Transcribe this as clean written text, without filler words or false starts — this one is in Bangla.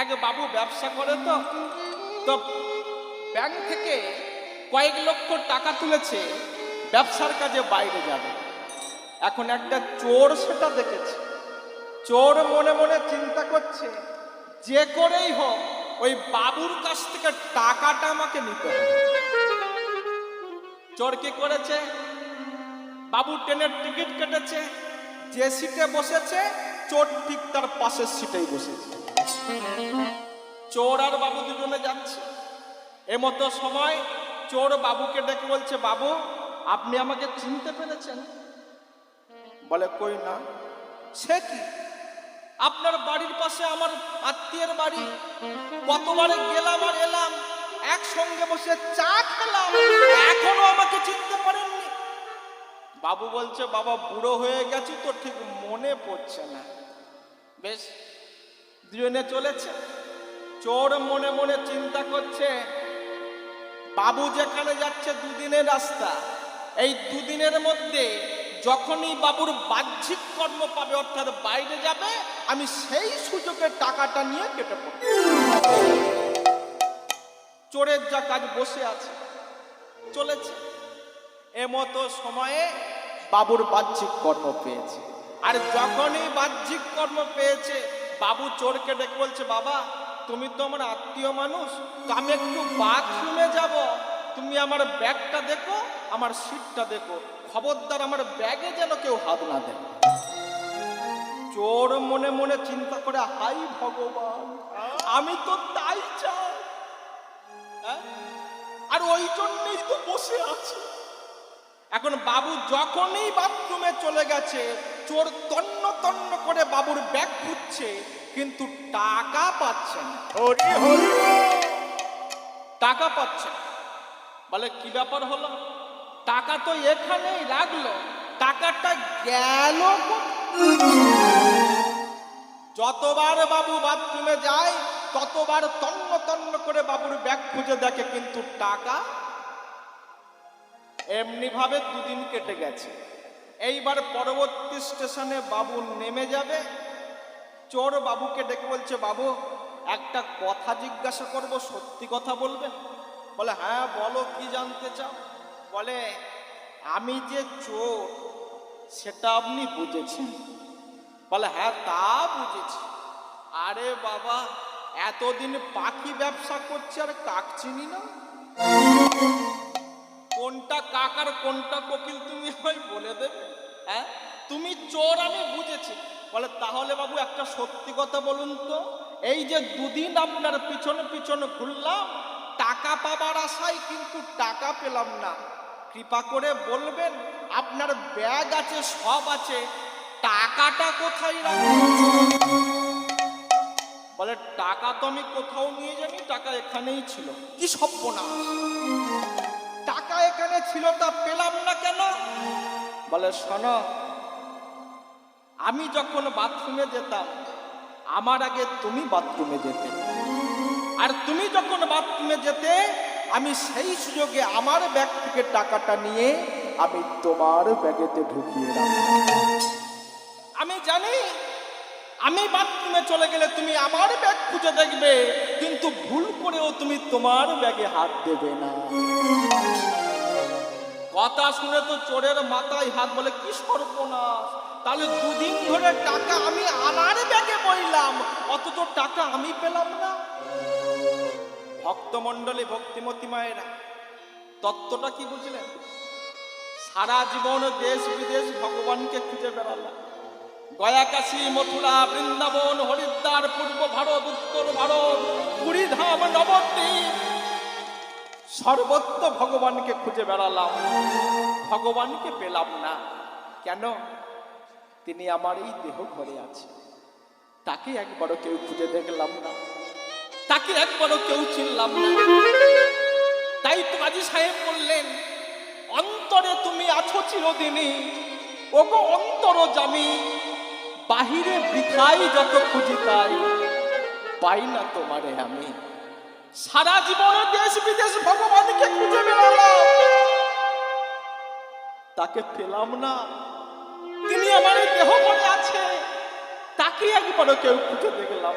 এক বাবু ব্যবসা করে, তো তো ব্যাংক থেকে কয়েক লক্ষ টাকা তুলেছে, ব্যবসার কাজে বাইরে যাবে। এখন একটা চোর সেটা দেখেছে। চোর মনে মনে চিন্তা করছে, যে করেই হোক ওই বাবুর কাছ থেকে টাকাটা আমাকে নিতে হবে। চোর কি করেছে, বাবু ট্রেনের টিকিট কেটেছে, যে সিটে বসেছে চোর ঠিক তার পাশের সিটেই বসেছে। চোর আর বাবু দুজনে যাচ্ছে। এমতো সময় চোর বাবুকে ডেকে বলছে, বাবু আপনি আমাকে চিনতে পেরেছেন? বলে, কই না। সে কি, আপনার বাড়ির পাশে আমার আত্মীয়ের বাড়ি, কতবারে গেলাম আর এলাম, একসঙ্গে বসে চা খেলাম, এখনো আমাকে চিনতে পারেননি? বাবু বলছে, বাবা বুড়ো হয়ে গেছি তো ঠিক মনে পড়ছে না। বেশ, দুজনে চলেছে। চোর মনে মনে চিন্তা করছে, বাবু যেখানে যাচ্ছে দুদিনের রাস্তা, এই দুদিনের মধ্যে যখনই বাবুর বাহ্যিক কর্ম পাবে, অর্থাৎ বাইরে যাবে, আমি সেই সুযোগে টাকাটা নিয়ে কেটে পড়ব। চোরের যা কাজ, বসে আছে, চলেছে। এমতো সময়ে বাবুর বাহ্যিক কর্ম পেয়েছে। আর যখনই বাহ্যিক কর্ম পেয়েছে, বাবু চোরকে ডেকে বলছে, বাবা তুমি তো আমার আত্মীয় মানুষ, তো আমি একটু বাথরুমে যাব, তুমি আমার ব্যাগটা দেখো, আমার সিটটা দেখো, খবরদার আমার ব্যাগে যেন কেউ হাত না দেয়। চোর মনে মনে চিন্তা করে, হাই ভগবান, আমি তো তাই চাই, আর ওই জন্যই তো বসে আছি। এখন বাবু যখনই বাথরুমে চলে গেছে, চোর তন্ন তন্ন করে বাবুর ব্যাগ খুঁজছে, কিন্তু টাকা পাচ্ছে না। টাকা পাচ্ছে না। বলে, কি ব্যাপার হলো? টাকা তো এখানেই রাখলো, টাকাটা গেল যতবার বাবু বাথরুমে যায় ততবার তন্ন তন্ন করে বাবুর ব্যাগ খুঁজে দেখে, কিন্তু টাকা। এমনি ভাবে দুদিন কেটে গেছে। এইবার পরবর্তী স্টেশনে বাবু নেমে যাবে। চোর বাবুকে ডেকে বলছে, বাবু একটা কথা জিজ্ঞাসা করব, সত্যি কথা বলবেন? বলে, হ্যাঁ বলো, কি জানতে চাও? বলে, আমি যে চোর সেটা আপনি বুঝেছেন? বলে, হ্যাঁ তা বুঝেছি। আরে বাবা, এতদিন পাখি ব্যবসা করছি আর কাক চিনি না? কোনটা কাক আর কোনটা কোকিল তুমি আমায় বলে দেবে? হ্যাঁ, তুমি চোর আমি বুঝেছি। বলে, তাহলে বাবু একটা সত্যি কথা বলুন তো, এই যে দুদিন আপনার পিছনে পিছনে ঘুরলাম, টাকা পাবার আশায়, কিন্তু টাকা পেলাম না, কৃপা করে বলবেন, আপনার ব্যাগ আছে, সব আছে, টাকাটা কোথায় রাখবেন? বলে, টাকা তো আমি কোথাও নিয়ে যাইনি, টাকা এখানেই ছিল। কি সর্বনাশ, টাকা এখানে ছিল, তা পেলাম না কেন? বলে, শোনো, আমি যখন বাথরুমে যেতাম, আমার আগে তুমি বাথরুমে যেতে, আর তুমি যখন বাথরুমে যেতে, আমি সেই সুযোগে আমার ব্যাগ থেকে টাকাটা নিয়ে আমি তোমার ব্যাগেতে ঢুকিয়ে রাখতাম। আমি জানি আমি বাথরুমে চলে গেলে তুমি আমার ব্যাগ খুঁজে দেখবে, কিন্তু ভুল করেও তুমি তোমার ব্যাগে হাত দেবে না। কথা শুনে তো চোরের মাথায় হাত। বলে, কি সর্বনাশ, তাহলে দুদিন ধরে টাকা আমি আমার ব্যাগে বইলাম, অথচ টাকা আমি পেলাম না। ভক্তমণ্ডলী, ভক্তিমতী মায়েরা, তত্ত্বটা কি বুঝলেন? সারা জীবন দেশ বিদেশ ভগবানকে খুঁজে বেড়ালাম, গয়া, কাশী, মথুরা, বৃন্দাবন, হরিদ্বার, পূর্ব ভারত, উত্তর ভারত, পুরী ধাম, নবদ্বীপ, সর্বত্র ভগবানকে খুঁজে বেড়ালাম, ভগবানকে পেলাম না। কেন? তিনি আমার এই দেহ ঘরে আছে, তাকে একবারও কেউ খুঁজে দেখলাম না, তাকে একবারও কেউ চিনলাম না। তাই তো কাজী সাহেব বললেন, অন্তরে তুমি আছো চিরদিনই, ওগো অন্তর জামি, বাহিরে বৃথাই যত খুঁজি তাই পাই না তোমারে আমি। সারা জীবন দেশ বিদেশ ভগবানকে খুঁজে বেড়ালাম, তাকে পেলাম না। তিনি আমার দেহ মনে আছে, তাকে একবারও কেউ খুঁজে দেখলাম।